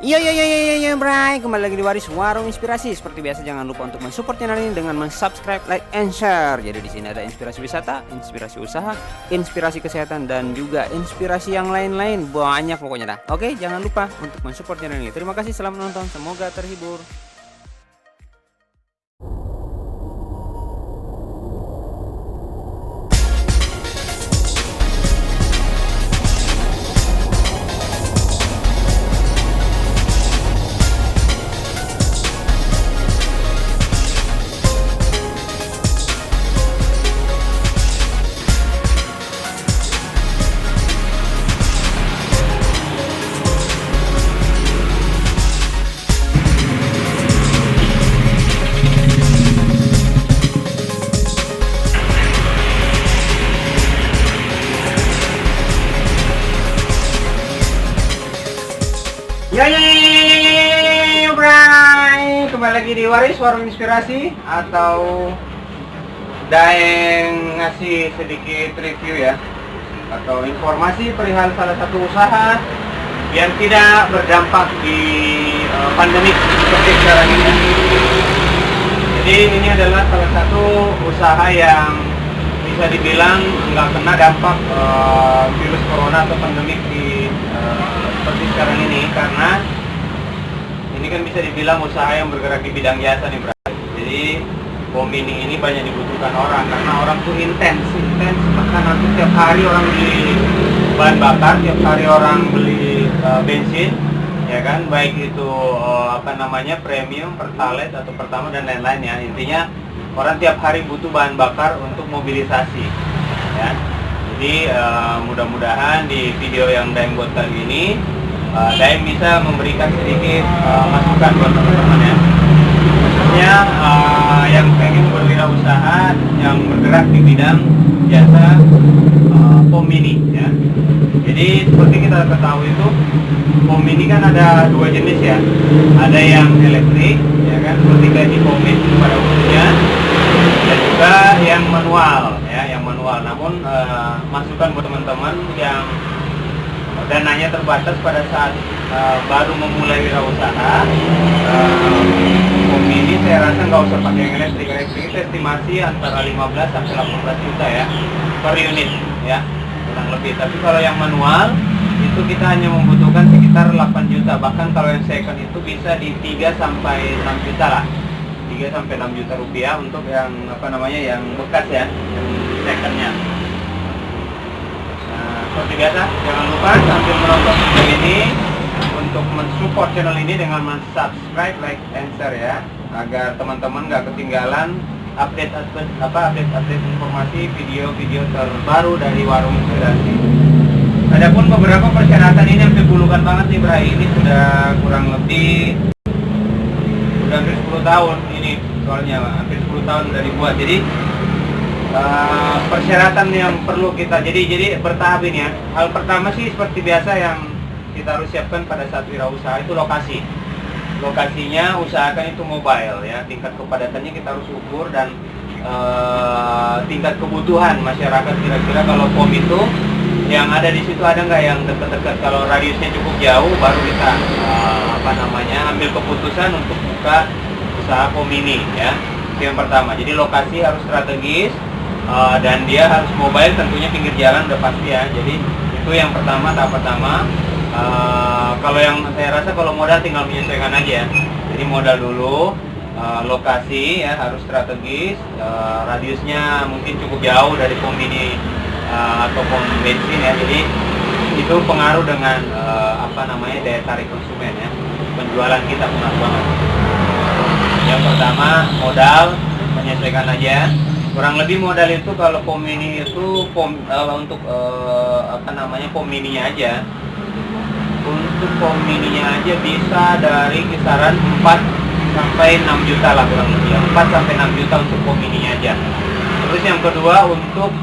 Iya, Bray. Kembali lagi di Waris Warung Inspirasi. Seperti biasa, jangan lupa untuk mensupport channel ini dengan subscribe, like, and share. Jadi di sini ada inspirasi wisata, inspirasi usaha, inspirasi kesehatan, dan juga inspirasi yang lain-lain. Banyak pokoknya dah. Oke, jangan lupa untuk mensupport channel ini. Terima kasih, selamat menonton. Semoga terhibur. Ya, Bray. Kembali lagi di Waris Warung Inspirasi, atau Daeng ngasih sedikit review ya, atau informasi perihal salah satu usaha yang tidak berdampak di pandemi seperti sekarang ini. Jadi ini adalah salah satu usaha yang bisa dibilang nggak kena dampak virus corona atau pandemik di seperti sekarang ini, karena ini kan bisa dibilang usaha yang bergerak di bidang jasa nih, Bro. Jadi bom ini banyak dibutuhkan orang, karena orang tuh intens karena tuh tiap hari orang beli bahan bakar, tiap hari orang beli bensin, ya kan, baik itu premium, pertalite atau pertama dan lain-lain ya. Intinya orang tiap hari butuh bahan bakar untuk mobilisasi ya. Jadi mudah-mudahan di video yang Daeng buat kali ini Daeng bisa memberikan sedikit masukan buat teman-teman ya, khususnya yang pengen berwirausaha yang bergerak di bidang jasa pom mini ya. Jadi seperti kita ketahui itu, pom mini kan ada dua jenis ya, ada yang elektrik ya kan, seperti gaji pomit pada umumnya, dan juga yang manual ya, yang manual. Namun masukan buat teman-teman yang dananya terbatas pada saat baru memulai wirausaha, pom mini saya rasa nggak usah pakai yang elektrik. Elektrik itu estimasi antara 15 sampai 18 juta ya per unit ya, kurang lebih. Tapi kalau yang manual itu kita hanya membutuhkan sekitar 8 juta, bahkan kalau yang second itu bisa di 3 sampai 6 juta lah, 3 sampai 6 juta rupiah untuk yang yang bekas ya, yang secondnya. Seperti biasa, jangan lupa sambil menonton video ini untuk mensupport channel ini dengan subscribe, like, and share ya, agar teman-teman nggak ketinggalan update informasi video-video terbaru dari Warung Inspirasi. Adapun beberapa persyaratan ini hampir bulukan banget nih, Bray. Ini sudah kurang lebih hampir 10 tahun ini, soalnya hampir 10 tahun udah dibuat. Jadi persyaratan yang perlu kita jadi bertahap ini ya. Hal pertama sih seperti biasa yang kita harus siapkan pada saat wirausaha itu lokasi. Lokasinya usahakan itu mobile ya, tingkat kepadatannya kita harus ukur, dan tingkat kebutuhan masyarakat. Kira-kira kalau pom itu yang ada di situ ada nggak yang dekat-dekat. Kalau radiusnya cukup jauh, baru kita ambil keputusan untuk buka usaha pom mini ya. Itu yang pertama. Jadi lokasi harus strategis, dan dia harus mobile, tentunya pinggir jalan udah pasti ya. Jadi itu yang pertama, tahap pertama. Kalau yang saya rasa kalau modal tinggal menyesuaikan aja. Jadi modal dulu, lokasi ya harus strategis, radiusnya mungkin cukup jauh dari pom mini atau pom bensin ya. Jadi itu pengaruh dengan daya tarik konsumen ya. Penjualan kita pengaruh banget. Yang pertama modal, menyesuaikan aja. Kurang lebih modal itu kalau pom mini itu pom mininya aja. Untuk pom mininya aja bisa dari kisaran 4 sampai 6 juta lah kurang lebih ya. 4 sampai 6 juta untuk pom mininya aja. Terus yang kedua untuk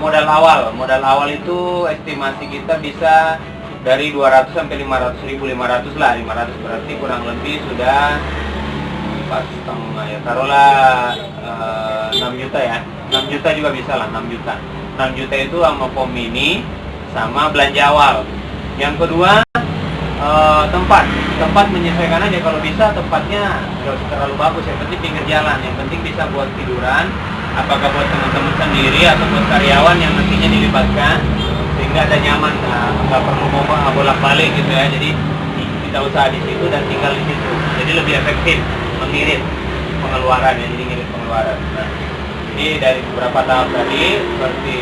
modal awal. Modal awal itu estimasi kita bisa dari 200 sampai 500 ribu, 500 lah. 500 berarti kurang lebih sudah 4,5 ya, taruhlah 6 juta ya. 6 juta juga bisa lah, 6 juta. 6 juta itu sama pom mini sama belanja awal. Yang kedua tempat menyesuaikan aja. Kalau bisa tempatnya nggak usah terlalu bagus, yang penting pinggir jalan, yang penting bisa buat tiduran, apakah buat teman-teman sendiri atau buat karyawan yang nantinya dilibatkan, sehingga ada nyaman, nggak perlu mau bolak-balik gitu ya. Jadi kita usaha di situ dan tinggal di situ, jadi lebih efektif mengirit pengeluaran ya, jadi ngirit pengeluaran. Nah, jadi dari beberapa tahap tadi seperti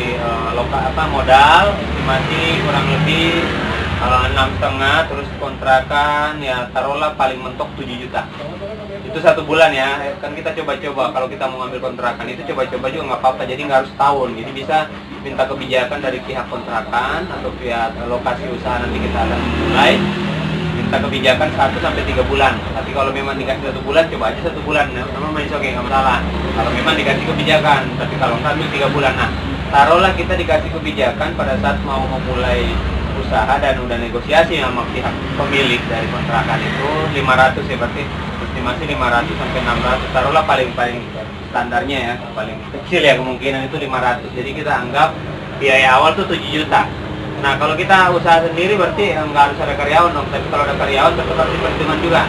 modal estimasi kurang lebih 6,5, terus kontrakan ya taruhlah paling mentok 7 juta. Itu 1 bulan ya, kan kita coba-coba. Kalau kita mau ngambil kontrakan itu coba-coba juga nggak apa-apa, jadi nggak harus tahun. Jadi bisa minta kebijakan dari pihak kontrakan atau pihak lokasi usaha, nanti kita akan mulai minta kebijakan 1-3 bulan. Tapi kalau memang dikasih 1 bulan, coba aja 1 bulan. Memang masih oke, nggak masalah. Kalau memang dikasih kebijakan, tapi kalau nggak ambil 3 bulan. Nah, taruhlah kita dikasih kebijakan pada saat mau memulai usaha dan udah negosiasi sama pihak pemilik dari kontrakan itu 500 ya, berarti estimasi 500 sampai 600, taruhlah paling standarnya ya, paling kecil ya kemungkinan itu 500. Jadi kita anggap biaya awal tuh 7 juta. Nah, kalau kita usaha sendiri berarti nggak harus ada karyawan dong, tapi kalau ada karyawan tetap harus diperhitungkan juga.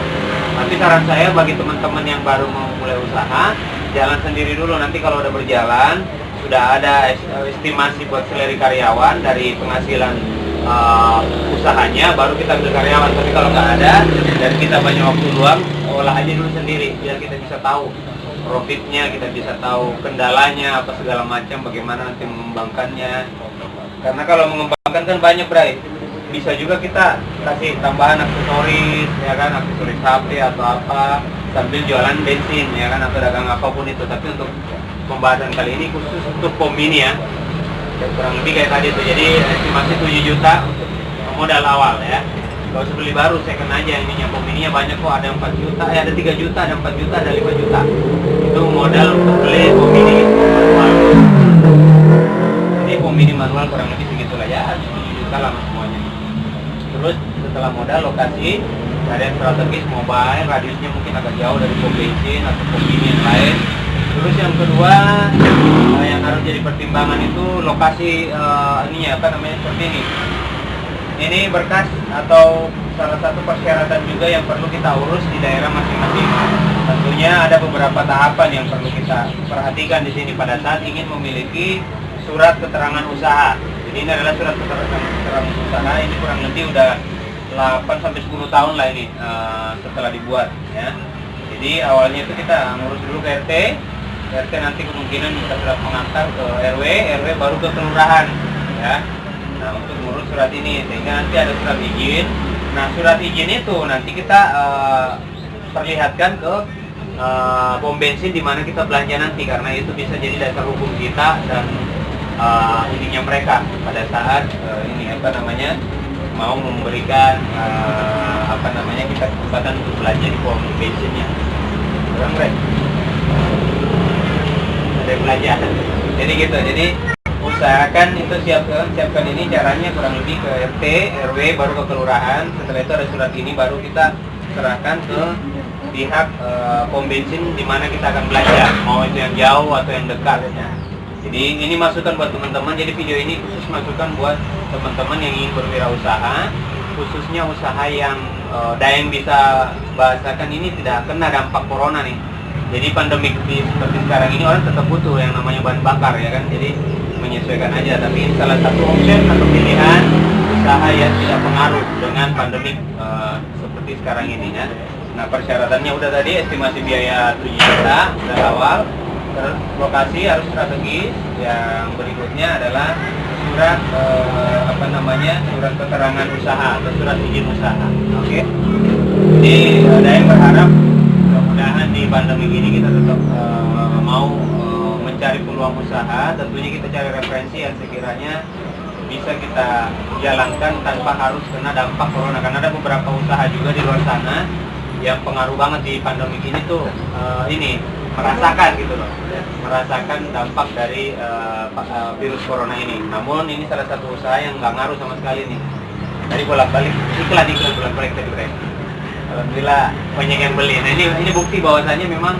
Tapi saran saya bagi teman-teman yang baru mau mulai usaha, jalan sendiri dulu. Nanti kalau udah berjalan, sudah ada estimasi buat salary karyawan dari penghasilan usahanya, baru kita ambil karyawan. Tapi kalau nggak ada dan kita banyak waktu luang, olah aja dulu sendiri biar kita bisa tahu profitnya, kita bisa tahu kendalanya apa segala macam, bagaimana nanti mengembangkannya. Karena kalau mengembangkan kan banyak, Bray. Bisa juga kita kasih tambahan aksesoris ya kan, aksesoris HP atau apa, sambil jualan bensin ya kan, atau dagang apapun itu. Tapi untuk pembahasan kali ini khusus untuk pom mini ya, kurang lebih kayak tadi tuh. Jadi estimasi 7 juta untuk modal awal ya. Kalau beli baru second aja, ininya pom mininya banyak kok, ada 4 juta, ada 3 juta, ada 4 juta, ada 5 juta. Itu modal untuk beli pom mini manual. Jadi pom mini manual kurang lebih segitulah ya, 7 juta lah semuanya. Terus setelah modal lokasi, ada yang strategis mobile, radiusnya mungkin agak jauh dari pom bensin atau pom mini yang lain. Terus yang kedua yang harus jadi pertimbangan itu lokasi ininya apa namanya, seperti ini. Ini berkas atau salah satu persyaratan juga yang perlu kita urus di daerah masing-masing. Tentunya ada beberapa tahapan yang perlu kita perhatikan di sini pada saat ingin memiliki surat keterangan usaha. Jadi ini adalah surat keterangan usaha, ini kurang lebih udah 8-10 tahun lah ini setelah dibuat ya. Jadi awalnya itu kita ngurus dulu ke RT nanti kemungkinan kita sudah mengantar ke RW baru ke kelurahan ya. Nah, untuk ngurus surat ini sehingga nanti ada surat izin. Nah, surat izin itu nanti kita perlihatkan ke pom bensin di mana kita belanja nanti, karena itu bisa jadi dasar hukum kita dan ininya mereka pada saat ini apa namanya mau memberikan apa namanya kita kesempatan untuk belanja di pom bensinnya. Kurang keren. Ada belanja. Jadi gitu. Jadi usahakan itu siapkan ini caranya kurang lebih ke RT, RW baru ke kelurahan. Setelah itu ada surat ini baru kita serahkan ke pihak pom bensin di mana kita akan belanja, mau itu yang jauh atau yang dekat ya. Jadi ini masukan buat teman-teman. Jadi video ini khusus masukan buat teman-teman yang ingin berwirausaha, khususnya usaha yang Daeng bisa bahasakan ini tidak kena dampak corona nih. Jadi pandemi seperti sekarang ini orang tetap butuh yang namanya bahan bakar ya kan. Jadi menyesuaikan aja, tapi salah satu opsi atau pilihan usaha yang tidak pengaruh dengan pandemi seperti sekarang ini ya. Nah, persyaratannya udah tadi, estimasi biaya 7 juta dari awal. Terus lokasi harus strategis. Yang berikutnya adalah surat apa namanya, surat keterangan usaha atau surat izin usaha. Oke. Jadi Daeng berharap mudah-mudahan di pandemi ini kita tetap mau mencari peluang usaha. Tentunya kita cari referensi yang sekiranya bisa kita jalankan tanpa harus kena dampak corona, karena ada beberapa usaha juga di luar sana yang pengaruh banget di pandemi ini tuh ini merasakan gitu loh, merasakan dampak dari virus corona ini. Namun ini salah satu usaha yang nggak ngaruh sama sekali nih. Tadi bolak-balik iklan bolak-balik tadi Bre. Alhamdulillah banyak yang beli. Nah ini bukti bahwasanya memang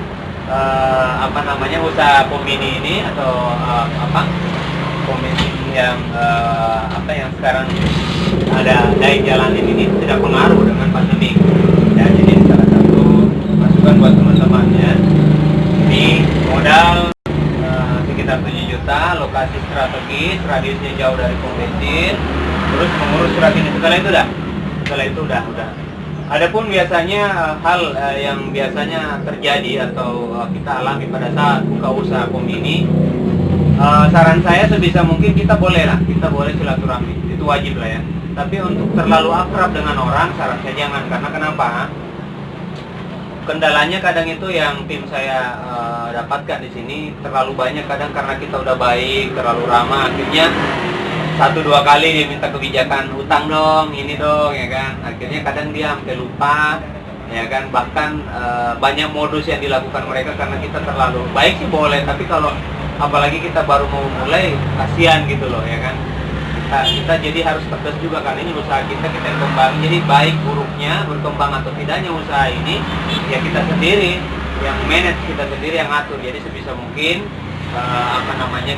apa namanya usaha pom mini ini atau apa pom mini yang apa yang sekarang ada Daeng jalanin ini tidak pengaruh dengan pandemi. Ya, jadi salah satu masukan buat teman-teman ya. Ini modal sekitar 7 juta, lokasi strategis, radiusnya jauh dari pom bensin, terus mengurus surat ini. Setelah itu udah. Adapun biasanya hal yang biasanya terjadi atau kita alami pada saat buka usaha pom ini, saran saya sebisa mungkin kita boleh silaturahmi, itu wajib lah ya. Tapi untuk terlalu akrab dengan orang, saran saya jangan. Karena kenapa? Kendalanya kadang itu yang tim saya dapatkan di sini terlalu banyak. Kadang karena kita udah baik, terlalu ramah, akhirnya 1-2 kali dia minta kebijakan utang dong, ini dong, ya kan. Akhirnya kadang dia sampai lupa, ya kan. Bahkan banyak modus yang dilakukan mereka karena kita terlalu baik sih boleh, tapi kalau apalagi kita baru mau mulai, kasihan gitu loh, ya kan. Kita jadi harus tegas juga karena ini usaha kita yang kembang. Jadi baik buruknya, berkembang atau tidaknya usaha ini, ya kita sendiri yang manage, kita sendiri yang atur. Jadi sebisa mungkin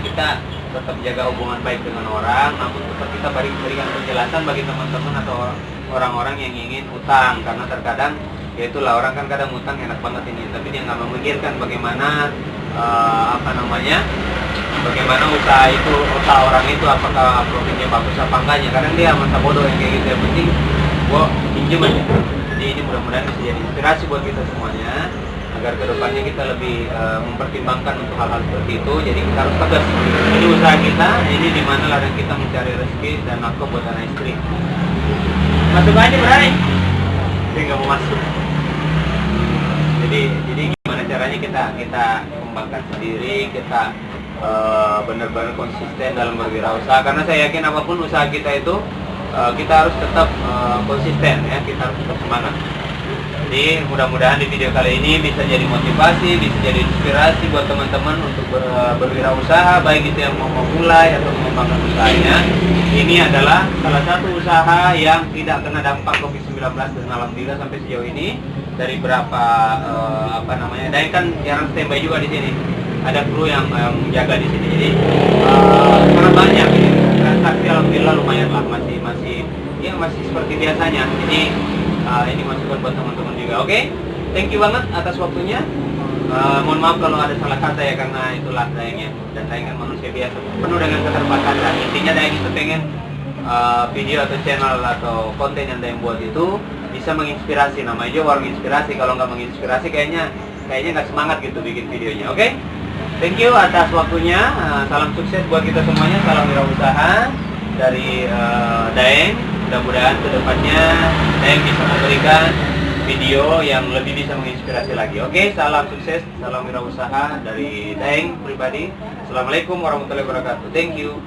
kita tetap jaga hubungan baik dengan orang, namun tetap kita berikan penjelasan bagi teman-teman atau orang-orang yang ingin utang. Karena terkadang ya itulah, orang kan kadang utang enak banget ini, tapi dia nggak memikirkan bagaimana bagaimana usaha orang itu, apakah profitnya bagus apa enggaknya. Kadang dia masa bodoh yang kayak gitu. Yang penting gua pinjem aja. Jadi ini mudah-mudahan bisa jadi inspirasi buat kita semuanya, agar kedepannya kita lebih mempertimbangkan untuk hal-hal seperti itu. Jadi kita harus tegas. Ini usaha kita, ini dimana ladang kita mencari rezeki dan nafkah buat anak istri. Masuk aja, Bray. Dia nggak mau masuk. Jadi gimana caranya kita kembangkan sendiri, kita benar-benar konsisten dalam berwirausaha. Karena saya yakin apapun usaha kita itu kita harus tetap konsisten ya, kita harus tetap semangat. Jadi mudah-mudahan di video kali ini bisa jadi motivasi, bisa jadi inspirasi buat teman-teman untuk berwirausaha, baik itu yang mau memulai atau mengembangkan usahanya. Ini adalah salah satu usaha yang tidak kena dampak COVID-19 dan alhamdulillah sampai sejauh ini dari berapa Daeng kan jarang standby juga di sini. Ada kru yang menjaga di sini. Jadi sangat banyak ini. Transaksi alhamdulillah lumayan lah, masih seperti biasanya. Jadi ini masukan buat teman-teman juga. Oke? Thank you banget atas waktunya. Mohon maaf kalau ada salah kata ya, karena itulah Daengnya. Dan Daeng kan manusia biasa, penuh dengan keterbatasan. Intinya Daeng itu pengen video atau channel atau konten yang Daeng buat itu bisa menginspirasi. Namanya juga orang inspirasi. Kalau nggak menginspirasi kayaknya nggak semangat gitu bikin videonya. Oke? Thank you atas waktunya. Salam sukses buat kita semuanya. Salam wirausaha dari Daeng. Mudah-mudahan kedepannya Daeng bisa memberikan video yang lebih bisa menginspirasi lagi. Oke, salam sukses, salam wirausaha dari Daeng pribadi. Assalamualaikum warahmatullahi wabarakatuh. Thank you.